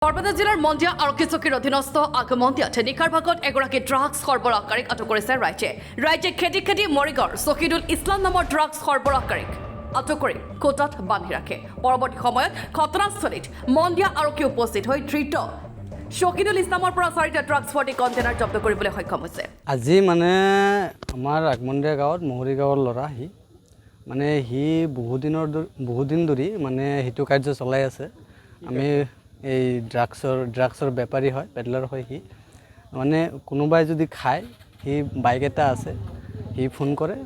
বৰপেটা জিলাৰ মন্দিয়া আৰক্ষী চকীৰ অধীনস্থ আগমন্দিয়াত নিশাৰ ভাগত এগৰাকী ড্ৰাগছ সৰবৰাহকাৰীক আটক কৰিছে ৰাজ্যে খেদি মৰিগাঁৱৰ চকীদুল ইছলাম নামৰ ড্ৰাগছ সৰবৰাহকাৰীক আটক কৰি কোটাত বান্ধি ৰাখে। পৰৱৰ্তী সময়ত ঘটনাস্থলীত মন্দিয়া আৰক্ষী উপস্থিত হৈ ধৃত চকীদুল ইছলামৰ পৰা 4টা ড্ৰাগছ ভৰ্তি কণ্টেইনাৰ জব্দ কৰিবলৈ সক্ষম হৈছে। আজি মানে আমাৰ আগমন্দিয়া গাঁৱত মহৰি গাঁৱৰ ল'ৰা সি বহুদিন ধৰি মানে সেইটো কাৰ্য চলাই আছে। আমি এই ড্ৰাগছৰ বেপাৰী হয়, পেডলাৰ হয়। সি মানে কোনোবাই যদি খায়, সি বাইক এটা আছে, সি ফোন কৰে,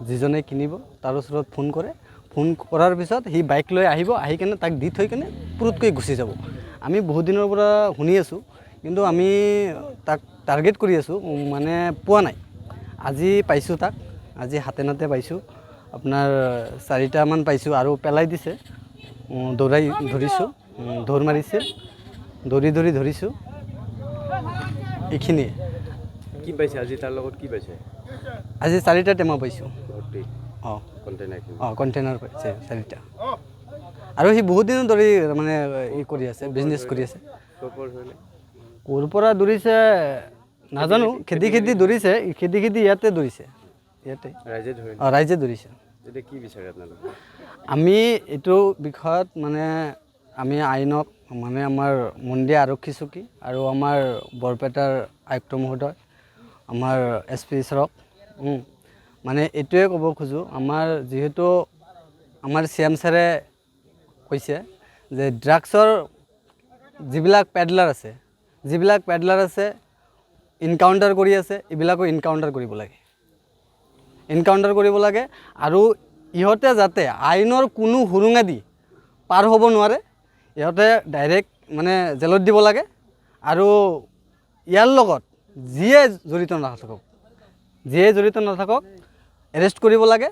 যিজনে কিনিব তাৰ ওচৰত ফোন কৰে, ফোন কৰাৰ পিছত সি বাইক লৈ আহিব, আহি কেনে তাক দি থৈ কেনে পুৰুতকৈ গুচি যাব। আমি বহুত দিনৰ পৰা শুনি আছোঁ, কিন্তু আমি তাক টাৰ্গেট কৰি আছোঁ, মানে পোৱা নাই। আজি পাইছোঁ তাক, আজি হাতে নাতে পাইছোঁ। আপোনাৰ 4টামান পাইছোঁ আৰু পেলাই দিছে, ধৰিছোঁ, দৌৰ মাৰিছিল, দৌৰি ধৰিছোঁ। এইখিনিয়ে। কি পাইছে আজি তাৰ লগত কি পাইছে? আজি 4টা টেমা পাইছোঁ। অঁ, কণ্টেইনাৰ পাইছে 4টা। আৰু সি বহুত দিন ধৰি মানে কৰি আছে, বিজনেছ কৰি আছে। ক'ৰ পৰা ধৰিছে নাজানো, খেদি ধৰিছে, খেদি ইয়াতে ধৰিছে, ইয়াতে ৰাইজে ধৰিছে। কি বিচাৰে আপোনালোকে? আমি এইটো বিষয়ত মানে আমি আইনক মানে আমাৰ মন্দিয়া আৰক্ষী চকী আৰু আমাৰ বৰপেটাৰ আয়ুক্ত মহোদয়, আমাৰ SP ছাৰক মানে এইটোৱে ক'ব খোজোঁ, যিহেতু আমাৰ CM ছাৰে কৈছে যে ড্ৰাগছৰ যিবিলাক পেডলাৰ আছে ইনকাউণ্টাৰ কৰি আছে, এইবিলাকো ইনকাউণ্টাৰ কৰিব লাগে। আৰু ইহঁতে যাতে আইনৰ কোনো সুৰুঙা দি পাৰ হ'ব নোৱাৰে, ইহঁতে ডাইৰেক্ট মানে জেলত দিব লাগে। আৰু ইয়াৰ লগত যিয়ে জড়িত নাথাকক এৰেষ্ট কৰিব লাগে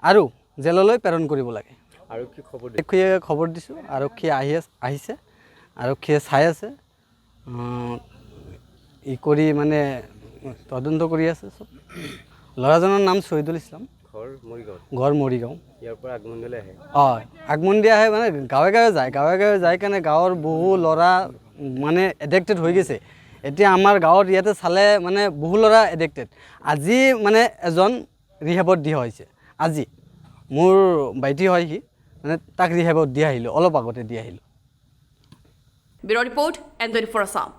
আৰু জেললৈ প্ৰেৰণ কৰিব লাগে। আৰক্ষীয়ে খবৰ দিছোঁ, আৰক্ষী আহিছে, আৰক্ষীয়ে চাই আছে, কৰি মানে তদন্ত কৰি আছে চব। ল'ৰাজনৰ নাম শ্বহীদুল ইছলাম, ঘৰ মৰিগাঁও। ইয়াৰ পৰা আগমন্দিয়ালৈ আহে? আগমন্দিয়া আহে, মানে গাঁৱে যাই কেনে গাঁৱৰ বহু ল'ৰা মানে এডিক্টেড হৈ গৈছে। এতিয়া আমাৰ গাঁৱত ইয়াতে চালে মানে বহু ল'ৰা এডিক্টেড। আজি মানে এজন ৰিহেবত দিয়া হৈছে। আজি মোৰ ভাইটি হয়, সি মানে তাক ৰিহেবত দি আহিলোঁ, অলপ আগতে দি আহিলোঁ। Bureau' report, N24 Assam.